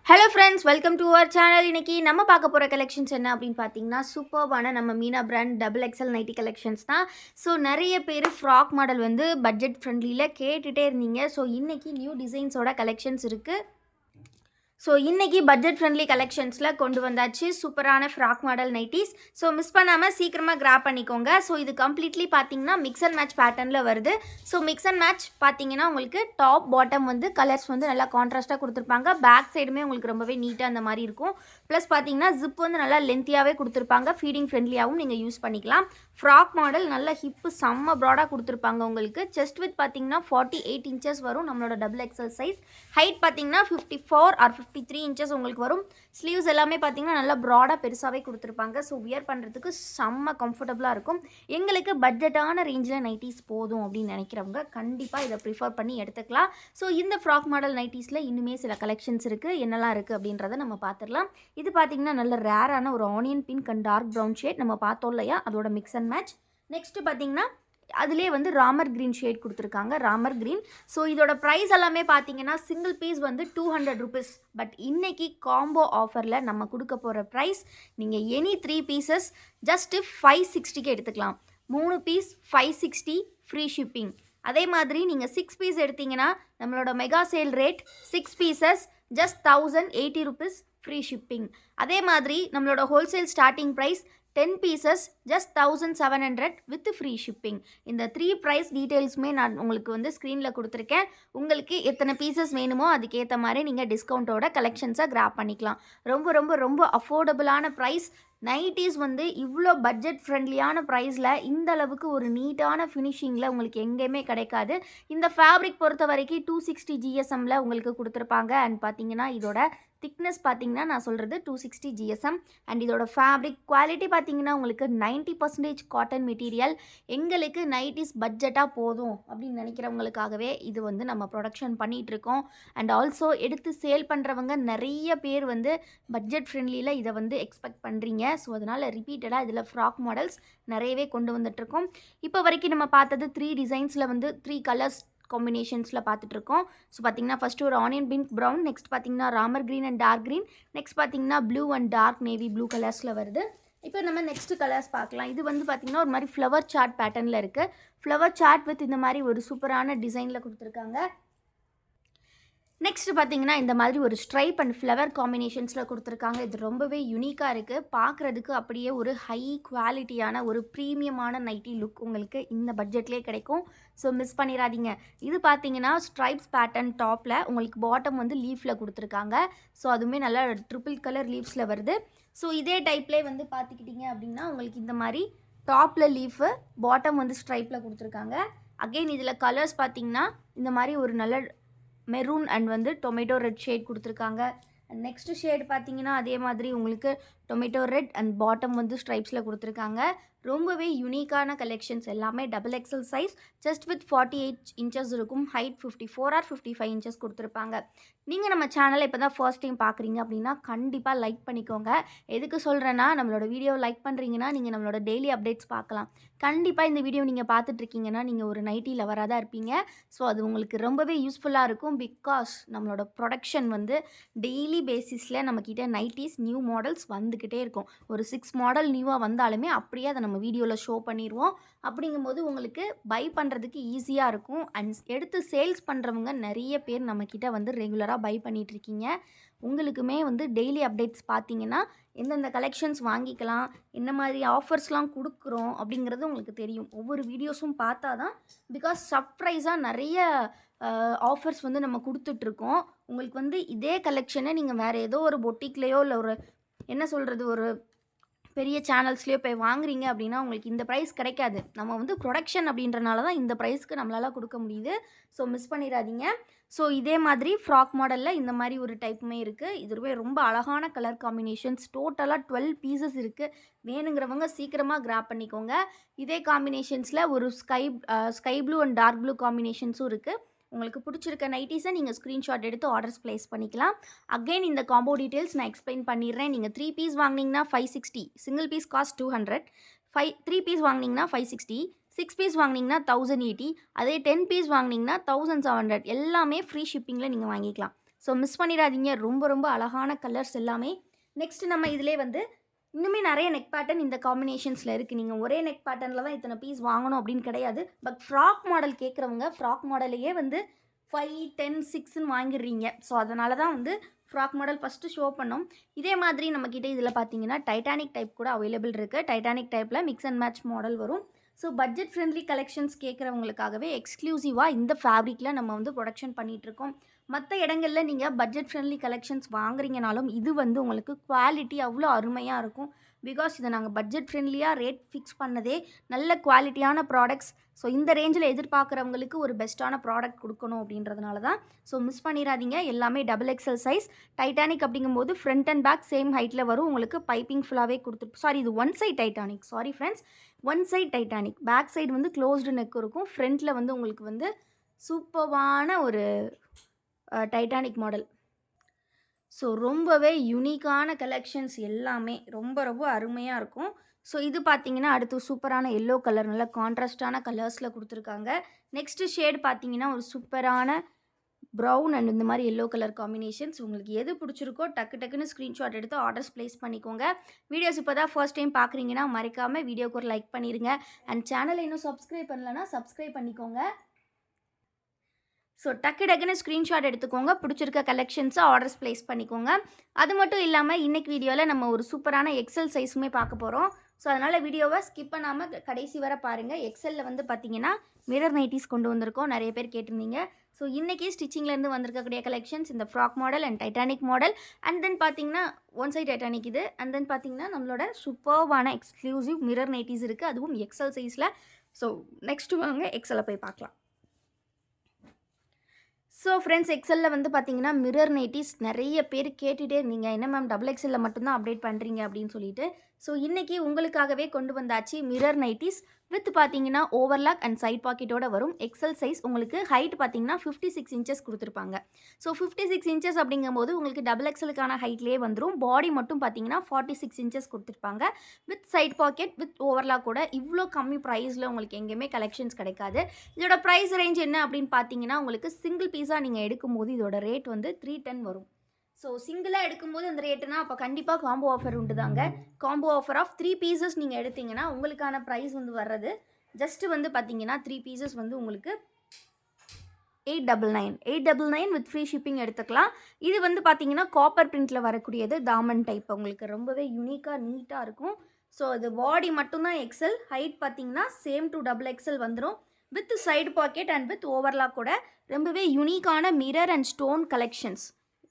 Hello friends, welcome to our channel. இன்னைக்கு நம்ம பார்க்க போகிற கலெக்ஷன்ஸ் என்ன அப்படின்னு பார்த்தீங்கன்னா, சூப்பர்பான நம்ம Meena brand double XL nighty collections தான். ஸோ நிறைய பேர் ஃப்ராக் மாடல் வந்து பட்ஜெட் ஃப்ரெண்ட்லியில் கேட்டுகிட்டே இருந்தீங்க. ஸோ இன்றைக்கி நியூ டிசைன்ஸோட கலெக்ஷன்ஸ் இருக்குது. ஸோ இன்றைக்கி பட்ஜெட் ஃப்ரெண்ட்லி கலெக்ஷன்ஸில் கொண்டு வந்தாச்சு சூப்பரான frock model nighties. So miss பண்ணாமல் சீக்கிரமாக கிராப் பண்ணிக்கோங்க. ஸோ இது கம்ப்ளீட்லி பார்த்தீங்கன்னா மிக்ஸ் அண்ட் மேட்ச் பேட்டர்னில் வருது. ஸோ மிக்ஸ் அண்ட் மேட்ச் பார்த்தீங்கன்னா உங்களுக்கு டாப் பாட்டம் வந்து கலர்ஸ் வந்து நல்லா கான்ட்ராஸ்ட்டாக கொடுத்துருப்பாங்க. பேக் சைடுமே உங்களுக்கு ரொம்பவே நீட்டாக அந்த மாதிரி இருக்கும். ப்ளஸ் பார்த்தீங்கன்னா ஜிப் வந்து நல்லா லென்த்தியாகவே கொடுத்துருப்பாங்க. ஃபீடிங் ஃப்ரெண்ட்லியாகவும் நீங்கள் யூஸ் பண்ணிக்கலாம். ஃப்ராக் மாடல் நல்ல ஹிப்பு செம்ம ப்ராடாக கொடுத்துருப்பாங்க. உங்களுக்கு செஸ்ட் வித் பார்த்தீங்கன்னா 48 இன்ச்சஸ் வரும் நம்மளோட டபுள் எக்ஸல் சைஸ். ஹைட் பார்த்தீங்கன்னா 54 ஆர் 53 இன்ச்சஸ் உங்களுக்கு வரும். ஸ்லீவ்ஸ் எல்லாமே பார்த்தீங்கன்னா நல்லா ப்ராடாக பெருசாகவே கொடுத்துருப்பாங்க. ஸோ வியர் பண்ணுறதுக்கு செம்ம கம்ஃபர்டபுளாக இருக்கும். எங்களுக்கு பட்ஜெட்டான ரேஞ்சில் நைட்டிஸ் போதும் அப்படின்னு நினைக்கிறவங்க கண்டிப்பாக இதை ப்ரிஃபர் பண்ணி எடுத்துக்கலாம். ஸோ இந்த ஃப்ராக் மாடல் நைட்டிஸில் இன்னுமே சில கலெக்ஷன்ஸ் இருக்குது. என்னெல்லாம் இருக்குது அப்படின்றத நம்ம பார்த்துடலாம். இது பார்த்தீங்கன்னா நல்ல ரேரான ஒரு onion pink and dark brown shade நம்ம பார்த்தோம் இல்லையா, அதோட மிக்ஸ் அண்ட் மேட்ச். நெக்ஸ்ட்டு பார்த்தீங்கன்னா அதிலே வந்து ராமர் க்ரீன் ஷேட் கொடுத்துருக்காங்க, ராமர் க்ரீன். ஸோ இதோட ப்ரைஸ் எல்லாமே பார்த்தீங்கன்னா சிங்கிள் பீஸ் வந்து 200 ருபீஸ். பட் இன்னைக்கு காம்போ ஆஃபரில் நம்ம கொடுக்க போகிற ப்ரைஸ், நீங்கள் எனி 3 பீசஸ் ஜஸ்ட்டு 560க்கு எடுத்துக்கலாம். 3 பீஸ் 560 ஃப்ரீ ஷிப்பிங். அதே மாதிரி நீங்கள் 6 பீஸ் எடுத்தீங்கன்னா நம்மளோட mega sale rate 6 pieces just 1080 rupees free shipping. அதே மாதிரி நம்மளோட wholesale starting price 10 pieces just 1700 with free shipping. இந்த 3 ப்ரைஸ் டீட்டெயில்ஸுமே நான் உங்களுக்கு வந்து ஸ்க்ரீனில் கொடுத்துருக்கேன். உங்களுக்கு எத்தனை பீசஸ் வேணுமோ அதுக்கேற்ற மாதிரி நீங்கள் டிஸ்கவுண்ட்டோட கலெக்ஷன்ஸை கிராப் பண்ணிக்கலாம். ரொம்ப ரொம்ப ரொம்ப அஃபோர்டபுளான ப்ரைஸ். நைட்டிஸ் வந்து இவ்வளோ பட்ஜெட் ஃப்ரெண்ட்லியான ப்ரைஸில் இந்த அளவுக்கு ஒரு நீட்டான ஃபினிஷிங்கில் உங்களுக்கு எங்கேயுமே கிடைக்காது. இந்த ஃபேப்ரிக் பொறுத்த வரைக்கும் 260 ஜிஎஸ்எம்மில் உங்களுக்கு கொடுத்துருப்பாங்க. அண்ட் பார்த்தீங்கன்னா இதோட திக்னஸ் பார்த்தீங்கன்னா நான் சொல்கிறது 260 ஜிஎஸ்எம். அண்ட் இதோட ஃபேப்ரிக் குவாலிட்டி பார்த்தீங்கன்னா உங்களுக்கு 90% காட்டன் மெட்டீரியல். எங்களுக்கு நைட்டிஸ் பட்ஜெட்டாக போதும் அப்படின்னு நினைக்கிறவங்களுக்காகவே இது வந்து நம்ம ப்ரொடக்ஷன் பண்ணிகிட்ருக்கோம். அண்ட் ஆல்சோ எடுத்து சேல் பண்ணுறவங்க நிறைய பேர் வந்து பட்ஜெட் ஃப்ரெண்ட்லியில் இதை வந்து எக்ஸ்பெக்ட் பண்ணுறீங்க. ஸோ அதனால் ரிப்பீட்டடாக இதில் ஃப்ராக் மாடல்ஸ் நிறையவே கொண்டு வந்துட்ருக்கோம். இப்போ வரைக்கும் நம்ம பார்த்தது 3 டிசைன்ஸில் வந்து 3 கலர்ஸ் காம்பினேஷன்ஸில் பார்த்துட்ருக்கோம். ஸோ பார்த்தீங்கன்னா ஃபஸ்ட்டு ஒரு ஆனியன் பிங்க் ப்ரௌன், நெக்ஸ்ட் பார்த்தீங்கன்னா ராமர் green and dark green, next பார்த்தீங்கன்னா blue and dark navy blue கலர்ஸில் வருது. இப்போ நம்ம நெக்ஸ்ட் கலர்ஸ் பார்க்கலாம். இது வந்து பார்த்திங்கன்னா ஒரு மாதிரி ஃப்ளவர் சார்ட் பேட்டர்னில் இருக்குது. ஃப்ளவர் சார்ட் வித் இந்த மாதிரி ஒரு சூப்பரான டிசைனில் கொடுத்துருக்காங்க. நெக்ஸ்ட் பார்த்தீங்கன்னா இந்த மாதிரி ஒரு ஸ்ட்ரைப் அண்ட் ஃப்ளவர் காம்பினேஷன்ஸில் கொடுத்துருக்காங்க. இது ரொம்பவே யூனிக்காக இருக்குது. பார்க்குறதுக்கு அப்படியே ஒரு ஹை குவாலிட்டியான ஒரு ப்ரீமியமான நைட்டி லுக் உங்களுக்கு இந்த பட்ஜெட்லேயே கிடைக்கும். ஸோ மிஸ் பண்ணிடாதீங்க. இது பார்த்தீங்கன்னா ஸ்ட்ரைப்ஸ் பேட்டர்ன் டாப்பில் உங்களுக்கு பாட்டம் வந்து லீஃபில் கொடுத்துருக்காங்க. ஸோ அதுவுமே நல்லா ட்ரிபிள் கலர் லீவ்ஸில் வருது. ஸோ இதே டைப்லேயே வந்து பார்த்துக்கிட்டிங்க அப்படின்னா உங்களுக்கு இந்த மாதிரி டாப்பில் லீஃபு, பாட்டம் வந்து ஸ்ட்ரைப்பில் கொடுத்துருக்காங்க. அகெயின் இதில் கலர்ஸ் பார்த்தீங்கன்னா இந்த மாதிரி ஒரு நல்ல மெரூன் அண்ட் வந்து டொமேட்டோ ரெட் ஷேட் கொடுத்துருக்காங்க. அண்ட் நெக்ஸ்ட் ஷேட் பார்த்தீங்கன்னா அதே மாதிரி உங்களுக்கு டொமேட்டோ ரெட் அண்ட் பாட்டம் வந்து ஸ்ட்ரைப்ஸில் கொடுத்துருக்காங்க. ரொம்பவே யூனிக்கான கலெக்ஷன்ஸ் எல்லாமே double XL size just with 48 inches இருக்கும். ஹைட் 54 ஆர் 55 இன்ச்சஸ் கொடுத்துருப்பாங்க. நீங்கள் நம்ம சேனலை இப்போ தான் ஃபர்ஸ்ட் டைம் பார்க்குறீங்க அப்படின்னா கண்டிப்பாக லைக் பண்ணிக்கோங்க. எதுக்கு சொல்கிறேன்னா நம்மளோட வீடியோவை லைக் பண்ணுறீங்கன்னா நீங்கள் நம்மளோட டெய்லி அப்டேட்ஸ் பார்க்கலாம். கண்டிப்பாக இந்த வீடியோ நீங்கள் பார்த்துட்ருக்கீங்கன்னா நீங்கள் ஒரு நைட்டி லவராக தான் இருப்பீங்க. ஸோ அது உங்களுக்கு ரொம்பவே யூஸ்ஃபுல்லாக இருக்கும். பிகாஸ் நம்மளோட ப்ரொடக்ஷன் வந்து டெய்லி பேசிஸில் நம்மக்கிட்ட நைட்டிஸ் நியூ மாடல்ஸ் வந்துக்கிட்டே இருக்கும். ஒரு 6 மாடல் நியூவாக வந்தாலுமே அப்படியே அதை நம்ம வீடியோவில் ஷோ பண்ணிடுவோம். அப்படிங்கும்போது உங்களுக்கு பை பண்ணுறதுக்கு ஈஸியாக இருக்கும். அண்ட் எடுத்து சேல்ஸ் பண்ணுறவங்க நிறைய பேர் நம்மக்கிட்ட வந்து ரெகுலராக பை பண்ணிகிட்ருக்கீங்க. உங்களுக்குமே வந்து டெய்லி அப்டேட்ஸ் பார்த்தீங்கன்னா எந்தெந்த கலெக்ஷன்ஸ் வாங்கிக்கலாம், என்ன மாதிரி ஆஃபர்ஸ்லாம் கொடுக்குறோம் அப்படிங்கிறது உங்களுக்கு தெரியும். ஒவ்வொரு வீடியோஸும் பார்த்தா தான். பிகாஸ் சர்ப்ரைஸாக நிறைய ஆஃபர்ஸ் வந்து நம்ம கொடுத்துட்ருக்கோம். உங்களுக்கு வந்து இதே கலெக்ஷனை நீங்கள் வேறு ஏதோ ஒரு பொட்டிக்லேயோ இல்லை ஒரு என்ன சொல்கிறது ஒரு பெரிய சேனல்ஸ்லேயோ போய் வாங்குறீங்க அப்படின்னா உங்களுக்கு இந்த ப்ரைஸ் கிடைக்காது. நம்ம வந்து ப்ரொடக்ஷன் அப்படின்றனால தான் இந்த ப்ரைஸ்க்கு நம்மளால் கொடுக்க முடியுது. ஸோ மிஸ் பண்ணிடாதீங்க. ஸோ இதே மாதிரி ஃப்ராக் மாடலில் இந்த மாதிரி ஒரு டைப்புமே இருக்குது. இதுவே ரொம்ப அழகான கலர் காம்பினேஷன்ஸ். டோட்டலாக 12 பீசஸ் இருக்குது. வேணுங்கிறவங்க சீக்கிரமாக கிராப் பண்ணிக்கோங்க. இதே காம்பினேஷன்ஸில் ஒரு sky blue and dark blue காம்பினேஷன்ஸும் இருக்குது. உங்களுக்கு பிடிச்சிருக்க நைட்டிஸை நீங்கள் ஸ்க்ரீன்ஷாட் எடுத்து ஆர்டர்ஸ் ப்ளேஸ் பண்ணிக்கலாம். அகெயின் இந்த காம்போ டீட்டெயில்ஸ் நான் எக்ஸ்பிளைன் பண்ணிடுறேன். நீங்கள் 3 பீஸ் வாங்கினீங்கன்னா 560, சிங்கிள் பீஸ் காஸ்ட் 200, 3 பீஸ் வாங்கினீங்கன்னா 560, 6 பீஸ் வாங்கினீங்கன்னா 1080, அதே 10 பீஸ் வாங்கினீங்கன்னா 1700. எல்லாமே ஃப்ரீ ஷிப்பிங்கில் நீங்கள் வாங்கிக்கலாம். ஸோ மிஸ் பண்ணிடாதீங்க. ரொம்ப ரொம்ப அழகான கலர்ஸ் எல்லாமே. நெக்ஸ்ட் நம்ம இதிலே வந்து இன்னுமே நிறைய நெக் பேட்டர்ன் இந்த காம்பினேஷன்ஸில் இருக்குது. நீங்கள் ஒரே நெக் பேட்டர்னில் தான் இத்தனை பீஸ் வாங்கணும் அப்படின்னு கிடையாது. பட் ஃப்ராக் மாடல் கேட்குறவங்க ஃப்ராக் மாடலையே வந்து 5, 10, 6ன்னு வாங்கிடுறீங்க. ஸோ அதனால தான் வந்து ஃப்ராக் மாடல் ஃபஸ்ட்டு ஷோ பண்ணோம். இதே மாதிரி நம்மக்கிட்ட இதில் பார்த்தீங்கன்னா டைட்டானிக் டைப் கூட அவைலபிள் இருக்குது. டைட்டானிக் டைப்பில் மிக்ஸ் அண்ட் மேட்ச் மாடல் வரும். ஸோ பட்ஜெட் ஃப்ரெண்ட்லி கலெக்ஷன்ஸ் கேட்குறவங்களுக்காகவே எக்ஸ்க்ளூசிவாக இந்த ஃபேப்ரிக்கில் நம்ம வந்து ப்ரொடக்ஷன் பண்ணிகிட்ருக்கோம். மற்ற இடங்களில் நீங்கள் பட்ஜெட் ஃப்ரெண்ட்லி கலெக்ஷன்ஸ் வாங்குறீங்கனாலும் இது வந்து உங்களுக்கு குவாலிட்டி அவ்வளோ அருமையாக இருக்கும். பிகாஸ் இதை நாங்கள் பட்ஜெட் ஃப்ரெண்ட்லியாக ரேட் ஃபிக்ஸ் பண்ணதே நல்ல குவாலிட்டியான ப்ராடக்ட்ஸ். ஸோ இந்த ரேஞ்சில் எதிர்பார்க்குறவங்களுக்கு ஒரு பெஸ்ட்டான ப்ராடக்ட் கொடுக்கணும் அப்படின்றதுனால தான். ஸோ மிஸ் பண்ணிடாதீங்க. எல்லாமே XXL சைஸ். டைட்டானிக் அப்படிங்கும்போது ஃப்ரண்ட் அண்ட் பேக் சேம் ஹைட்டில் வரும். உங்களுக்கு பைப்பிங் ஃபுல்லாகவே கொடுத்துட்டு சாரி இது one side Titanic. Sorry friends, one side Titanic. Back side வந்து க்ளோஸ்டு நெக் இருக்கும். ஃப்ரண்ட்டில் வந்து உங்களுக்கு வந்து சூப்பர்வான ஒரு டைட்டானிக் மாடல். ஸோ ரொம்பவே யூனிக்கான கலெக்ஷன்ஸ் எல்லாமே ரொம்ப ரொம்ப அருமையாக இருக்கும். ஸோ இது பார்த்தீங்கன்னா அடுத்து சூப்பரான எல்லோ கலர், நல்ல கான்ட்ராஸ்டான கலர்ஸில் கொடுத்துருக்காங்க. நெக்ஸ்ட்டு ஷேட் பார்த்தீங்கன்னா ஒரு சூப்பரான ப்ரௌன் அண்ட் இந்த மாதிரி எல்லோ கலர் காம்பினேஷன்ஸ். உங்களுக்கு எது பிடிச்சிருக்கோ டக்குன்னு ஸ்க்ரீன்ஷாட் எடுத்து ஆர்டர்ஸ் ப்ளேஸ் பண்ணிக்கோங்க. வீடியோஸ் இப்போ தான் ஃபர்ஸ்ட் டைம் பார்க்குறீங்கன்னா மறக்காமல் வீடியோக்கு ஒரு லைக் பண்ணிடுங்க. அண்ட் சேனலை இன்னும் சப்ஸ்கிரைப் பண்ணலன்னா சப்ஸ்கிரைப் பண்ணிக்கோங்க. ஸோ டக்குன்னு ஸ்க்ரீன்ஷாட் எடுத்துக்கோங்க. பிடிச்சிருக்க கலெக்ஷன்ஸை ஆர்டர்ஸ் ப்ளேஸ் பண்ணிக்கோங்க. அது மட்டும் இல்லாமல் இன்றைக்கி வீடியோவில் நம்ம ஒரு சூப்பரான எக்ஸல் சைஸுமே பார்க்க போகிறோம். ஸோ அதனால் வீடியோவை ஸ்கிப் பண்ணாமல் கடைசி வரை பாருங்கள். எக்ஸலில் வந்து பார்த்திங்கன்னா மிரர் நைட்டிஸ் கொண்டு வந்திருக்கோம். நிறைய பேர் கேட்டிருந்தீங்க. ஸோ இன்றைக்கி ஸ்டிச்சிங்லேருந்து வந்திருக்கக்கூடிய கலெக்ஷன்ஸ் இந்த frock model and Titanic model. And then பார்த்திங்கன்னா ஒன் சைட் டைட்டானிக் இது. அண்ட் தென் பார்த்திங்கன்னா நம்மளோட சூப்பர்வான எக்ஸ்க்ளூசிவ் மிரர் நைட்டிஸ் இருக்குது. அதுவும் எக்ஸல் சைஸில். ஸோ நெக்ஸ்ட்டு வாங்க எக்ஸலை போய் பார்க்கலாம். ஸோ ஃப்ரெண்ட்ஸ், எக்ஸலில் வந்து பார்த்தீங்கன்னா மிரர் நைட்டிஸ் நிறைய பேர் கேட்டுகிட்டே இருந்தீங்க. என்ன மேம் XXL மட்டும்தான் அப்டேட் பண்ணுறீங்க அப்படின்னு சொல்லிட்டு. ஸோ இன்றைக்கி உங்களுக்காகவே கொண்டு வந்தாச்சு மிரர் நைட்டிஸ் வித் பார்த்தீங்கன்னா ஓவர்லாக் அண்ட் சைட் பாக்கெட்டோட வரும். XL size. உங்களுக்கு ஹைட் பார்த்தீங்கன்னா 56 இன்ச்சஸ் கொடுத்துருப்பாங்க. ஸோ 56 இன்ச்சஸ் அப்படிங்கும்போது உங்களுக்கு XXLக்கான ஹைட்லேயே வந்துடும். பாடி மட்டும் பார்த்தீங்கன்னா 46 இன்ச்சஸ் கொடுத்துருப்பாங்க. With side pocket with overlock கூட. இவ்வளோ கம்மி ப்ரைஸில் உங்களுக்கு எங்கேயுமே கலெக்ஷன்ஸ் கிடைக்காது. இதோட ப்ரைஸ் ரேஞ்ச் என்ன அப்படின்னு பார்த்தீங்கன்னா உங்களுக்கு சிங்கிள் பீஸாக நீங்கள் எடுக்கும்போது இதோட ரேட் வந்து 310 வரும். ஸோ சிங்கிளாக எடுக்கும்போது அந்த ரேட்டுனா அப்போ கண்டிப்பாக காம்போ ஆஃபர் உண்டு தாங்க. காம்போ ஆஃபர் ஆஃப் 3 பீசஸ் நீங்கள் எடுத்தீங்கன்னா உங்களுக்கான ப்ரைஸ் வந்து வர்றது ஜஸ்ட்டு வந்து பார்த்தீங்கன்னா 3 பீசஸ் வந்து உங்களுக்கு 899 வித் ஃப்ரீ ஷிப்பிங் எடுத்துக்கலாம். இது வந்து பார்த்தீங்கன்னா காப்பர் பிரிண்டில் வரக்கூடியது தாமன் டைப். உங்களுக்கு ரொம்பவே யூனிக்காக நீட்டாக இருக்கும். ஸோ அது பாடி மட்டும்தான் எக்ஸல். ஹைட் பார்த்தீங்கன்னா சேம் டு XXL வந்துடும். With side pocket and with overlock கூட. ரொம்பவே யூனிக்கான mirror and stone collections.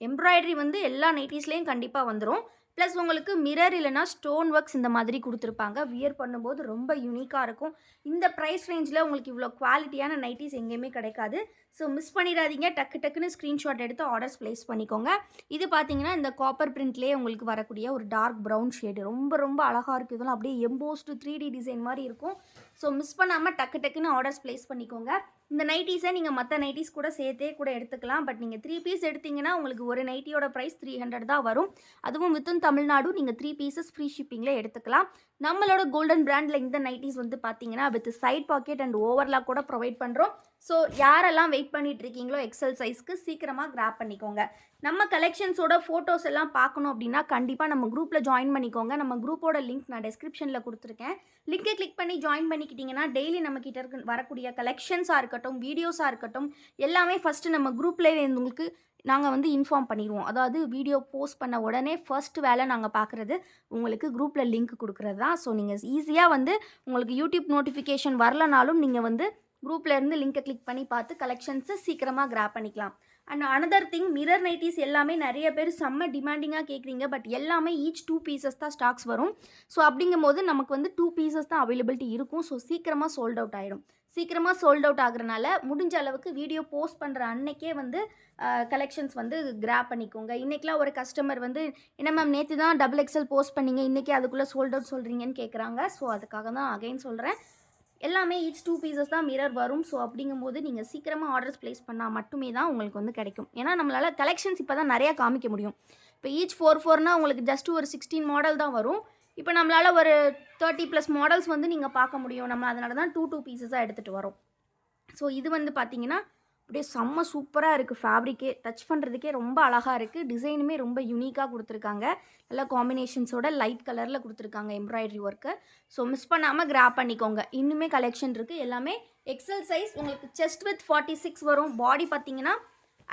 Embroidery வந்து எல்லா நைட்டிஸ்லேயும் கண்டிப்பாக வந்துடும். ப்ளஸ் உங்களுக்கு மிரர் இல்லைனா ஸ்டோன் ஒர்க்ஸ் இந்த மாதிரி கொடுத்துருப்பாங்க. வியர் பண்ணும்போது ரொம்ப யூனிக்காக இருக்கும். இந்த ப்ரைஸ் ரேஞ்சில் உங்களுக்கு இவ்வளோ குவாலிட்டியான நைட்டிஸ் எங்கேயுமே கிடைக்காது. ஸோ மிஸ் பண்ணிடாதீங்க. டக்குன்னு ஸ்க்ரீன்ஷாட் எடுத்து ஆர்டர்ஸ் ப்ளேஸ் பண்ணிக்கோங்க. இது பார்த்தீங்கன்னா இந்த காப்பர் பிரிண்ட்லேயே உங்களுக்கு வரக்கூடிய ஒரு டார்க் ப்ரௌன் ஷேடு. ரொம்ப ரொம்ப அழகாக இருக்குது. இதெல்லாம் அப்படியே எம்போஸ்டு 3D டிசைன் மாதிரி இருக்கும். ஸோ மிஸ் பண்ணாமல் டக்குன்னு ஆர்டர்ஸ் ப்ளேஸ் பண்ணிக்கோங்க. இந்த நைட்டிஸை நீங்கள் மற்ற நைட்டிஸ் கூட சேர்த்தே கூட எடுத்துக்கலாம். பட் நீங்கள் 3 பீஸ் எடுத்திங்கன்னா உங்களுக்கு ஒரு நைட்டியோட ப்ரைஸ் 300 தான் வரும். அதுவும் வித்தின் தமிழ்நாடு நீங்கள் 3 பீசஸ் ஃப்ரீ ஷிப்பிங்கில் எடுத்துக்கலாம். நம்மளோட கோல்டன் பிராண்டில் இந்த நைட்டிஸ் வந்து பார்த்தீங்கன்னா with side pocket and overlock கூட ப்ரொவைட் பண்ணுறோம். ஸோ யாரெல்லாம் வெயிட் பண்ணிட்டு இருக்கீங்களோ எக்ஸல் சைஸ்க்கு சீக்கிரமாக கிராப் பண்ணிக்கோங்க. நம்ம கலெக்ஷன்ஸோட ஃபோட்டோஸ் எல்லாம் பார்க்கணும் அப்படின்னா கண்டிப்பாக நம்ம குரூப்பில் ஜாயின் பண்ணிக்கோங்க. நம்ம குரூப்போட லிங்க் நான் டெஸ்கிரிப்ஷனில் கொடுத்துருக்கேன். லிங்கை கிளிக் பண்ணி ஜாயின் பண்ணிக்கிட்டிங்கன்னா டெய்லி நம்மக்கிட்ட இருக்க வரக்கூடிய கலெக்ஷன்ஸாக இருக்கட்டும், வீடியோஸாக இருக்கட்டும், எல்லாமே ஃபஸ்ட்டு நம்ம குரூப்லேயே உங்களுக்கு நாங்கள் வந்து இன்ஃபார்ம் பண்ணிடுவோம். அதாவது வீடியோ போஸ்ட் பண்ண உடனே ஃபர்ஸ்ட் வேலை நாங்கள் பார்க்குறது உங்களுக்கு குரூப்பில் லிங்க் கொடுக்குறது தான். ஸோ நீங்கள் ஈஸியாக வந்து உங்களுக்கு யூடியூப் நோட்டிஃபிகேஷன் வரலனாலும் நீங்கள் வந்து குரூப்லேருந்து லிங்கை கிளிக் பண்ணி பார்த்து கலெக்ஷன்ஸை சீக்கிரமாக கிராப் பண்ணிக்கலாம். And another thing, mirror nighties எல்லாமே நிறைய பேர் செம்ம டிமாண்டிங்காக கேட்குறீங்க. பட் எல்லாமே ஈச் 2 பீசஸ் தான் ஸ்டாக்ஸ் வரும். ஸோ அப்படிங்கும்போது நமக்கு வந்து 2 பீசஸ் தான் அவைலபிலிட்டி இருக்கும். ஸோ சீக்கிரமாக சோல்ட் அவுட் ஆகிடும். சீக்கிரமாக சோல்ட் அவுட் ஆகுறனால முடிஞ்ச அளவுக்கு வீடியோ போஸ்ட் பண்ணுற அன்னைக்கே வந்து கலெக்ஷன்ஸ் வந்து கிராப் பண்ணிக்கோங்க. இன்றைக்கெலாம் ஒரு கஸ்டமர் வந்து என்ன மேம் நேற்று தான் XXL போஸ்ட் பண்ணிங்க, இன்றைக்கி அதுக்குள்ளே சோல்ட் அவுட் சொல்கிறீங்கன்னு கேட்குறாங்க. ஸோ அதுக்காக தான் அகைன் சொல்கிறேன். எல்லாமே ஈச் 2 பீசஸ் தான் மிரர் வரும். ஸோ அப்படிங்கும்போது நீங்கள் சீக்கிரமாக ஆர்டர்ஸ் ப்ளேஸ் பண்ணால் மட்டுமே தான் உங்களுக்கு வந்து கிடைக்கும். ஏன்னா நம்மளால் கலெக்ஷன்ஸ் இப்போ தான் நிறையா காமிக்க முடியும். இப்போ ஈச் 4 உங்களுக்கு ஜஸ்ட் ஒரு 16 மாடல் தான் வரும். இப்போ நம்மளால் ஒரு 30+ மாடல்ஸ் வந்து நீங்கள் பார்க்க முடியும். நம்ம அதனால தான் 2 பீசஸாக எடுத்துகிட்டு வரோம். ஸோ இது வந்து பார்த்தீங்கன்னா அப்படியே செம்ம சூப்பராக இருக்குது. ஃபேப்ரிக்கே டச் பண்ணுறதுக்கே ரொம்ப அழகாக இருக்குது. டிசைனுமே ரொம்ப யூனிக்காக கொடுத்துருக்காங்க. நல்லா காம்பினேஷன்ஸோட லைட் கலரில் கொடுத்துருக்காங்க எம்ப்ராய்டரி ஒர்க்கு. ஸோ மிஸ் பண்ணாமல் கிராப் பண்ணிக்கோங்க. இன்னுமே கலெக்ஷன் இருக்குது. எல்லாமே எக்ஸல் சைஸ். உங்களுக்கு செஸ்ட் வித் 46 வரும். பாடி பார்த்தீங்கன்னா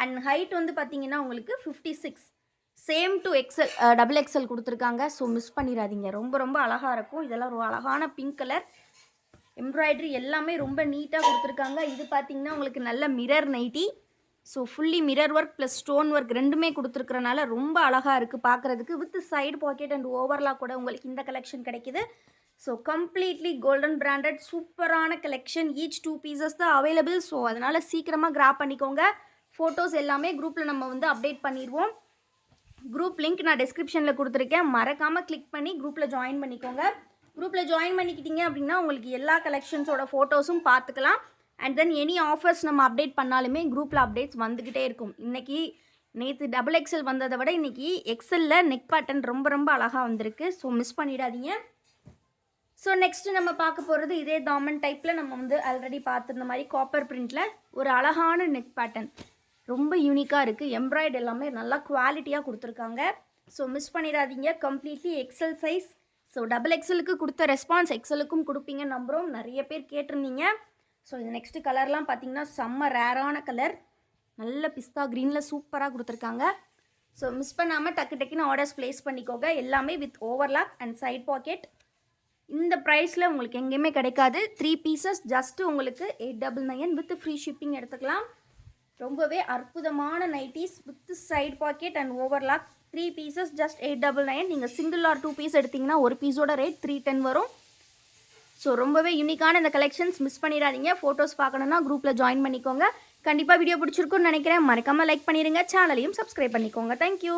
அண்ட் ஹைட் வந்து பார்த்தீங்கன்னா உங்களுக்கு 56. Same to XL double XL கொடுத்துருக்காங்க. ஸோ மிஸ் பண்ணிடாதீங்க. ரொம்ப ரொம்ப அழகாக இருக்கும். இதெல்லாம் ஒரு அழகான பிங்க் கலர். எம்ப்ராய்டரி எல்லாமே ரொம்ப நீட்டாக கொடுத்துருக்காங்க. இது பார்த்தீங்கன்னா உங்களுக்கு நல்ல mirror nighty. So fully mirror work plus stone work ரெண்டுமே கொடுத்துருக்கறனால ரொம்ப அழகாக இருக்குது பார்க்குறதுக்கு. With side pocket and overlock கூட உங்களுக்கு இந்த கலெக்ஷன் கிடைக்கிது. ஸோ கம்ப்ளீட்லி கோல்டன் பிராண்டட் சூப்பரான கலெக்ஷன். ஈச் 2 பீசஸ் தான் அவைலபிள். ஸோ அதனால் சீக்கிரமாக கிராப் பண்ணிக்கோங்க. ஃபோட்டோஸ் எல்லாமே குரூப்பில் நம்ம வந்து அப்டேட் பண்ணிடுவோம். குரூப் லிங்க் நான் டிஸ்கிரிப்ஷனில் கொடுத்துருக்கேன். மறக்காமல் கிளிக் பண்ணி குரூப்பில் ஜாயின் பண்ணிக்கோங்க. குரூப்பில் ஜாயின் பண்ணிக்கிட்டீங்க அப்படின்னா உங்களுக்கு எல்லா கலெக்ஷன்ஸோட ஃபோட்டோஸும் பார்த்துக்கலாம். அண்ட் தென் எனி ஆஃபர்ஸ் நம்ம அப்டேட் பண்ணாலுமே குரூப்பில் அப்டேட்ஸ் வந்துக்கிட்டே இருக்கும். இன்றைக்கி நேற்று டபுள் எக்ஸல் வந்ததை விட இன்றைக்கி எக்ஸலில் நெக் பேட்டர்ன் ரொம்ப ரொம்ப அழகாக வந்திருக்கு. ஸோ மிஸ் பண்ணிடாதீங்க. ஸோ நெக்ஸ்ட்டு நம்ம பார்க்க போகிறது இதே தாமன் டைப்பில் நம்ம வந்து ஆல்ரெடி பார்த்துருந்த மாதிரி காப்பர் பிரிண்டில் ஒரு அழகான நெக் பேட்டர்ன். ரொம்ப யூனிக்காக இருக்குது. எம்ப்ராய்டு எல்லாமே நல்லா குவாலிட்டியாக கொடுத்துருக்காங்க. ஸோ மிஸ் பண்ணிடாதீங்க. Completely XL size. So double எக்ஸலுக்கு கொடுத்த ரெஸ்பான்ஸ் எக்ஸலுக்கும் கொடுப்பீங்க நம்புகிறோம். நிறைய பேர் கேட்டிருந்தீங்க. ஸோ இது நெக்ஸ்ட்டு கலர்லாம் பார்த்தீங்கன்னா செம்ம ரேரான கலர். நல்ல பிஸ்தா க்ரீனில் சூப்பராக கொடுத்துருக்காங்க. ஸோ மிஸ் பண்ணாமல் டக்கு டக்குன்னு ஆர்டர்ஸ் ப்ளேஸ் பண்ணிக்கோங்க. எல்லாமே with overlock and side pocket. இந்த ப்ரைஸில் உங்களுக்கு எங்கேயுமே கிடைக்காது. 3 பீசஸ் ஜஸ்ட்டு உங்களுக்கு 899 வித் ஃப்ரீ ஷிப்பிங் எடுத்துக்கலாம். ரொம்பவே அற்புதமான nighties with side pocket and overlock. 3 pieces just 899. நீங்கள் சிங்கிள் ஆர் 2 பீஸ் எடுத்திங்கன்னா ஒரு பீஸோட ரேட் 310 வரும். ஸோ ரொம்பவே யூனிக்கான இந்த கலெக்ஷன்ஸ் மிஸ் பண்ணிடாதீங்க. ஃபோட்டோஸ் பார்க்கணுன்னா குரூப்பில் ஜாயின் பண்ணிக்கோங்க. கண்டிப்பாக வீடியோ பிடிச்சிருக்குன்னு நினைக்கிறேன். மறக்காமல் லைக் பண்ணிடுங்க. சேனலையும் சப்ஸ்கிரைப் பண்ணிக்கோங்க. தேங்க்யூ.